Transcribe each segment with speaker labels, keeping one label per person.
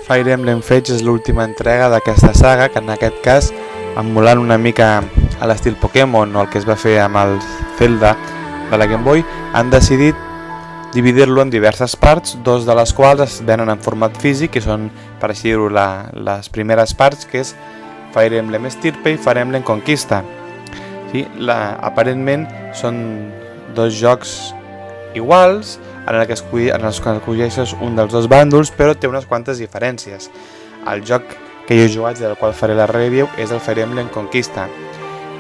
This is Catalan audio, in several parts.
Speaker 1: Fire Emblem Fates és l'última entrega d'aquesta saga, que en aquest cas, emulant una mica a l'estil Pokémon o el que es va fer amb el Zelda de la Game Boy, han decidit dividir-lo en diverses parts, dos de les quals es venen en format físic i són, per així dir-ho, les primeres parts, que és Fire Emblem Estirpe i Fire Emblem Conquista. Sí, aparentment són dos jocs iguals en els que escolleixes un dels dos bàndols, però té unes quantes diferències. El joc que jo he jugat i del qual faré la review és el Fire Emblem Conquista.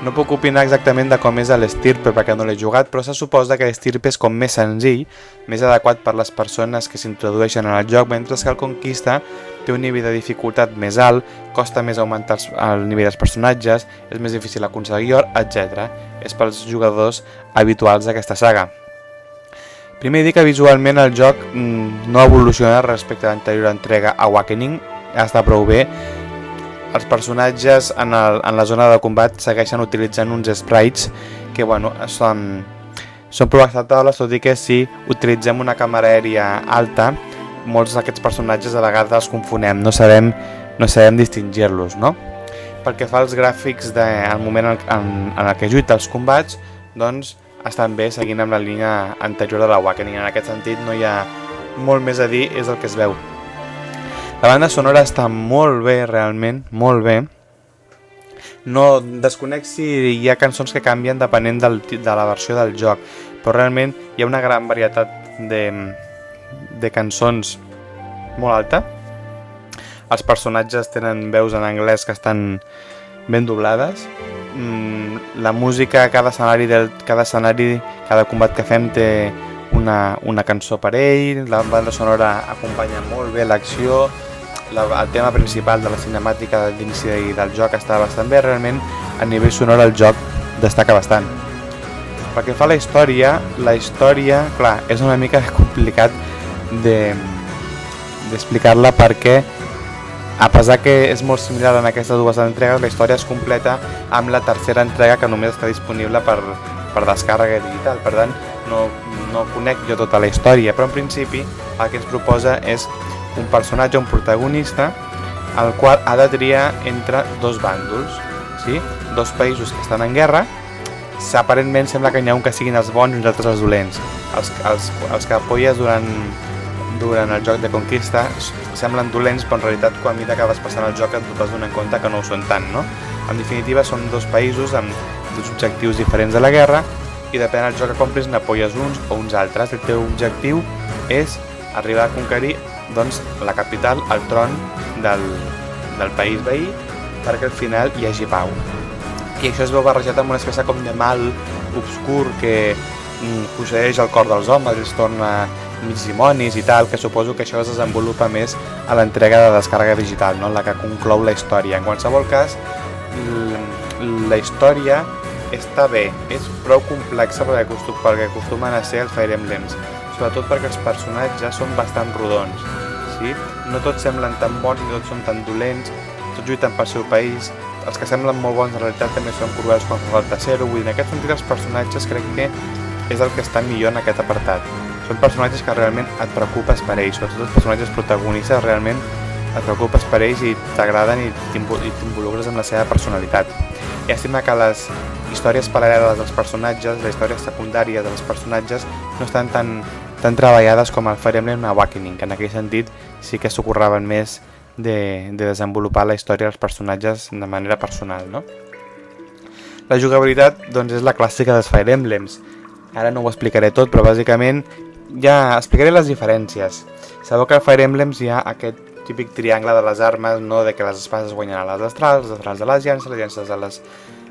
Speaker 1: No puc opinar exactament de com és l'Estirpe perquè no l'he jugat, però se suposa que l'Estirpe és com més senzill, més adequat per les persones que s'introdueixen en el joc, mentre que el Conquista té un nivell de dificultat més alt, costa més augmentar el nivell dels personatges, és més difícil aconseguir or, etc. És pels jugadors habituals d'aquesta saga. Primer dir que visualment el joc no evoluciona respecte a l'anterior entrega Awakening, està prou bé. Els personatges en la zona de combat segueixen utilitzant uns sprites que són prou acceptables, tot i que si utilitzem una càmera aèria alta, molts d'aquests personatges a vegades els confonem, no sabem distingir-los, no? Pel que fa als gràfics al moment en el que lluita els combats, doncs estan bé seguint amb la línia anterior de l'Awakening. En aquest sentit no hi ha molt més a dir, és el que es veu. La banda sonora està molt bé, realment, molt bé. No desconec si hi ha cançons que canvien depenent de la versió del joc, però realment hi ha una gran varietat de cançons molt alta. Els personatges tenen veus en anglès que estan ben doblades. La música, cada combat que fem té una cançó per ell, la banda sonora acompanya molt bé l'acció, el tema principal de la cinemàtica d'inici del joc està bastant bé, realment a nivell sonor el joc destaca bastant. Pel que fa a la història, clar, és una mica complicat d'explicar-la perquè, a pesar que és molt similar en aquestes dues entregues, la història es completa amb la tercera entrega que només està disponible per descàrrega digital. Per tant, no conec jo tota la història, però en principi el que ens proposa és un personatge, un protagonista, el qual ha de triar entre dos bàndols, sí? Dos països que estan en guerra. Aparentment sembla que n'hi ha un que siguin els bons i uns altres els dolents. Els que apoyes durant el joc de conquista semblen dolents, però en realitat quan acabes passant el joc et vas donar compte que no ho són tant, no? En definitiva són dos països amb dos objectius diferents de la guerra i depèn del joc que compris n'apoyes uns o uns altres. El teu objectiu és arribar a conquerir la capital, el tron del país veí, perquè al final hi hagi pau. I això es veu barrejat amb una espècie com de mal obscur que posseeix el cor dels homes, els torna mig dimonis i tal, que suposo que això es desenvolupa més a l'entrega de descàrrega digital, no? La que conclou la història. En qualsevol cas, la història està bé, és prou complexa perquè acostumen a ser els Fire Emblems, sobretot perquè els personatges són bastant rodons, sí? No tots semblen tan bons ni tots són tan dolents, tots lluiten pel seu país, els que semblen molt bons en realitat també són cruels quan fa falta ser-ho. Vull dir, en aquest sentit els personatges crec que és el que està millor en aquest apartat. Són personatges que realment et preocupes per ells, sobretot els personatges protagonistes realment et preocupes per ells i t'agraden i t'involucres amb la seva personalitat. Llàstima que les històries paral·leles dels personatges, la història secundària dels personatges no estan tan treballades com el Fire Emblem Awakening, que en aquell sentit sí que s'ocorraven més de desenvolupar la història dels personatges de manera personal, no? La jugabilitat doncs, és la clàssica dels Fire Emblems. Ara no ho explicaré tot, però bàsicament ja explicaré les diferències. Sabeu que al Fire Emblems hi ha aquest típic triangle de les armes, no? De que les espases guanyen a les astrals de les llances a les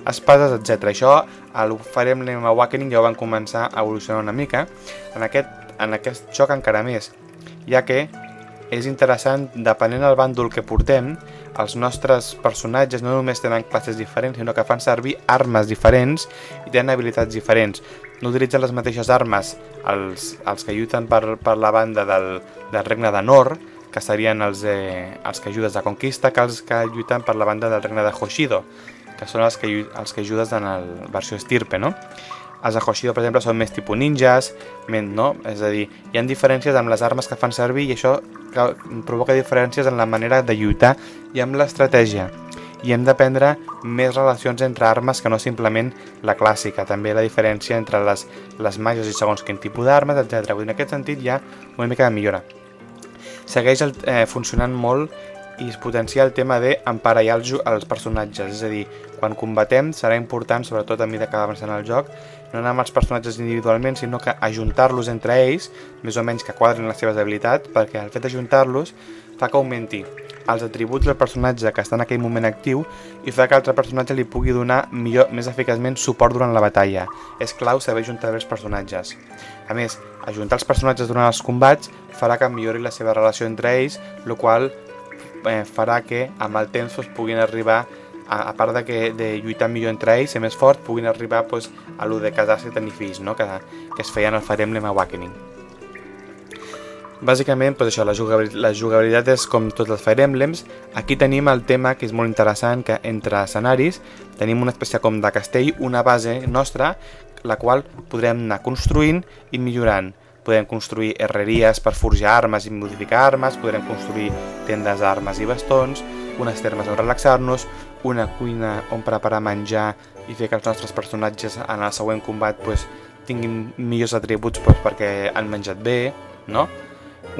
Speaker 1: espases, etc. Això al Fire Emblem Awakening ja ho van començar a evolucionar una mica. En aquest joc encara més, ja que és interessant, depenent del bàndol que portem, els nostres personatges no només tenen classes diferents, sinó que fan servir armes diferents i tenen habilitats diferents. No utilitzen les mateixes armes els que lluiten per la banda del regne de Nor, que serien els que ajudes de conquista, que els que lluiten per la banda del regne de Hoshido, que són els que ajudes en la versió estirpe, no? Els de Hoshido, per exemple, són més tipus ninjas, no? És a dir, hi ha diferències amb les armes que fan servir i això provoca diferències en la manera de lluitar i amb l'estratègia. I hem d'aprendre més relacions entre armes que no simplement la clàssica, també la diferència entre les màgies i segons quin tipus d'armes, etc. En aquest sentit hi ha una mica de millora. Segueix funcionant molt i es potencia el tema d'emparellar els personatges, és a dir, quan combatem serà important, sobretot a mesura que va avançant el joc, no anar amb els personatges individualment, sinó que ajuntar-los entre ells, més o menys que quadrin les seves habilitats, perquè el fet d'ajuntar-los fa que augmenti els atributs del personatge que està en aquell moment actiu i fa que l'altre personatge li pugui donar més eficaçment suport durant la batalla. És clau saber ajuntar bé els personatges. A més, ajuntar els personatges durant els combats farà que millori la seva relació entre ells, el qual farà que amb el temps puguin arribar, a part de lluitar millor entre ells, ser més fort, puguin arribar a lo de casar-se i tenir fills, no? que es feien al Fire Emblem Awakening. Bàsicament, això, la jugabilitat és com tots els Fire Emblems. Aquí tenim el tema que és molt interessant, que entre escenaris tenim una espècie com de castell, una base nostra, la qual podrem anar construint i millorant. Podem construir herreries per forjar armes i modificar armes, podrem construir tendes d'armes i bastons, unes termes on relaxar-nos, una cuina on preparar menjar i fer que els nostres personatges en el següent combat tinguin millors atributs perquè han menjat bé, no?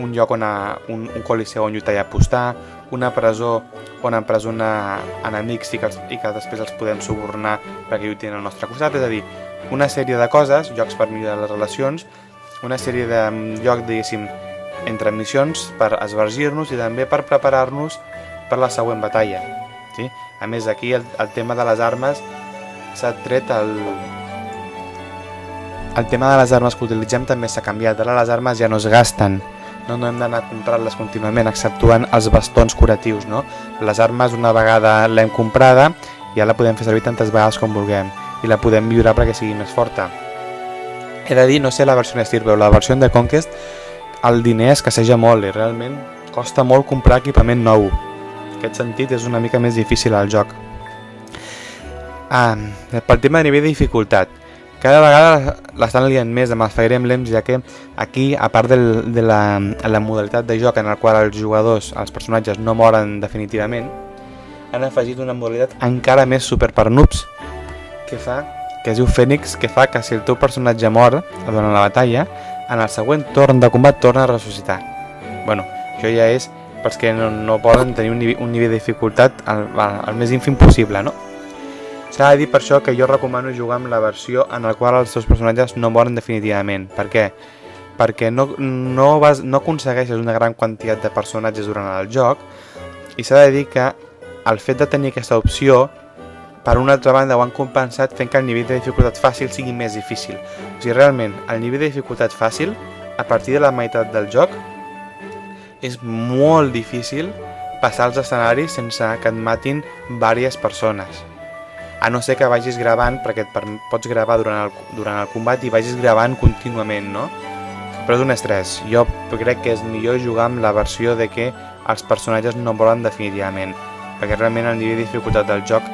Speaker 1: Un lloc un coliseu on lluitar i apostar, una presó on empresonar enemics i que després els podem subornar perquè lluitin al nostre costat, és a dir, una sèrie de coses, llocs per millorar les relacions, una sèrie de llocs, diguéssim, entre missions per esvergir-nos i també per preparar-nos per la següent batalla. Sí? A més, aquí el tema de les armes s'ha tret el tema de les armes que utilitzem també s'ha canviat. Ara les armes ja no es gasten, no hem d'anar a comprar-les contínuament, exceptuant els bastons curatius, no? Les armes, una vegada l'hem comprada, ja la podem fer servir tantes vegades com vulguem i la podem millorar perquè sigui més forta. He de dir, no sé la versió de Steer, però la versió de Conquest el diner escasseja molt i realment costa molt comprar equipament nou. En aquest sentit és una mica més difícil el joc. Pel tema de nivell de dificultat, cada vegada l'estan liant més amb els Fire Emblems, ja que aquí, a part de la modalitat de joc en el qual els jugadors, els personatges no moren definitivament, han afegit una modalitat encara més super per noobs, que es diu Fènix, que fa que si el teu personatge mor durant la batalla, en el següent torn de combat torna a ressuscitar. Bueno, això ja és pels que no poden tenir un nivell de dificultat el més ínfim possible, no? S'ha de dir per això que jo recomano jugar amb la versió en la qual els seus personatges no moren definitivament. Per què? Perquè no aconsegueixes una gran quantitat de personatges durant el joc i s'ha de dir que el fet de tenir aquesta opció, per una altra banda, ho han compensat fent que el nivell de dificultat fàcil sigui més difícil. O sigui, realment, el nivell de dificultat fàcil, a partir de la meitat del joc, és molt difícil passar els escenaris sense que et matin diverses persones. A no ser que vagis gravant, perquè pots gravar durant el combat i vagis gravant contínuament, no? Però és un estrès. Jo crec que és millor jugar amb la versió de que els personatges no moren definitivament, perquè realment el nivell de dificultat del joc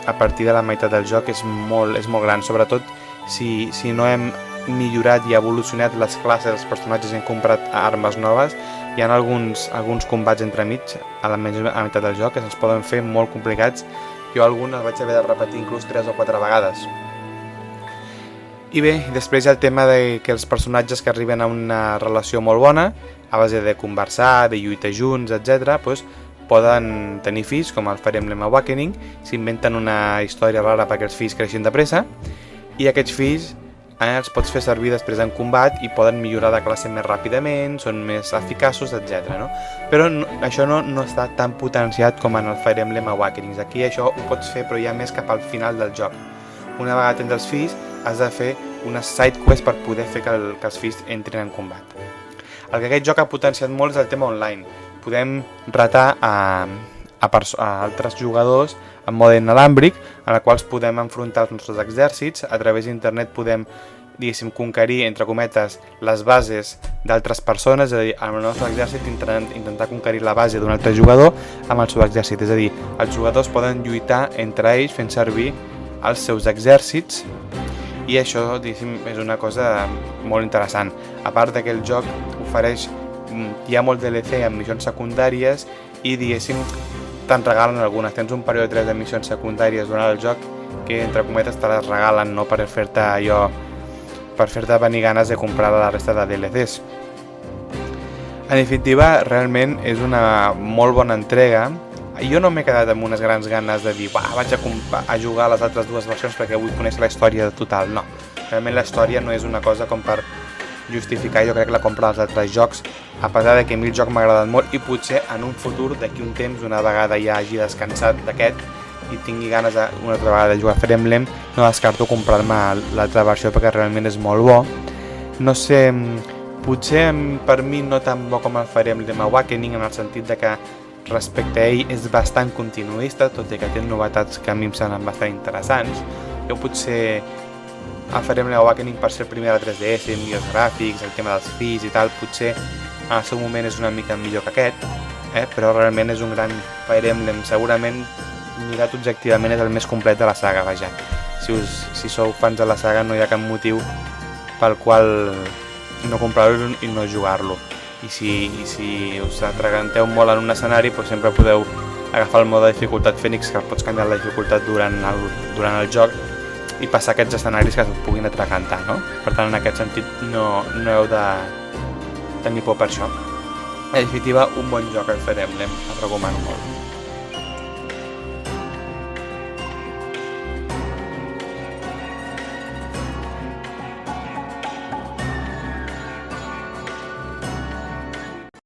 Speaker 1: a partir de la meitat del joc és molt gran, sobretot si no hem millorat i evolucionat les classes dels personatges i hem comprat armes noves. Hi ha alguns combats entremig a la meitat del joc que se'ns poden fer molt complicats. Jo alguns els vaig haver de repetir inclús 3 o 4 vegades. I bé, després hi ha el tema de que els personatges que arriben a una relació molt bona, a base de conversar, de lluitar junts, etc., poden tenir fills, com el Fire Emblem Awakening, s'inventen una història rara perquè els fills creixin de pressa, i aquests fills els pots fer servir després en combat i poden millorar de classe més ràpidament, són més eficaços, etc. No? Però això no està tan potenciat com en el Fire Emblem Awakening. Aquí això ho pots fer, però ja més cap al final del joc. Una vegada tens els fills, has de fer unes side quests per poder fer que els fills entrin en combat. El que aquest joc ha potenciat molt és el tema online. Podem retar a altres jugadors en mode inalàmbric, en el qual podem enfrontar els nostres exèrcits. A través d'internet podem, diguéssim, conquerir, entre cometes, les bases d'altres persones, és a dir, amb el nostre exèrcit intentar conquerir la base d'un altre jugador amb el seu exèrcit. És a dir, els jugadors poden lluitar entre ells fent servir els seus exèrcits i això, diguéssim, és una cosa molt interessant. A part que el joc ofereix hi ha molt DLC amb missions secundàries i, diguéssim, te'n regalen algunes. Tens un període de 3 de missions secundàries durant el joc que, entre cometes, te les regalen, no per fer-te allò, per fer-te venir ganes de comprar la resta de DLCs. En definitiva, realment és una molt bona entrega. Jo no m'he quedat amb unes grans ganes de dir vaig a jugar a les altres dues versions perquè vull conèixer la història total. No, realment la història no és una cosa com per justificar, jo crec, la compra dels altres jocs, a pesar de que a mi el joc m'ha agradat molt i potser en un futur, d'aquí un temps, una vegada ja hagi descansat d'aquest i tingui ganes una altra vegada de jugar a Fire Emblem, no descarto comprar-me l'altra versió perquè realment és molt bo. No sé, potser per mi no tan bo com el Fire Emblem Awakening, en el sentit de que respecte a ell és bastant continuista, tot i que té novetats que a mi em semblen bastant interessants. Jo potser el Fire Emblem Awakening, per ser el primer de la 3DS, millors gràfics, el tema dels fills i tal, potser en el seu moment és una mica millor que aquest, però realment és un gran Fire Emblem. Segurament, mirat objectivament, és el més complet de la saga, vaja. Si sou fans de la saga no hi ha cap motiu pel qual no comprar-lo i no jugar-lo. I si us atraganteu molt en un escenari, doncs sempre podeu agafar el mode de dificultat Fènix, que pots canviar la dificultat durant el joc i passar aquests escenaris que us puguin atragantar, no? Per tant, en aquest sentit, no heu de tenir por per això. En definitiva, un bon joc, el Fire Emblem, el recomano molt.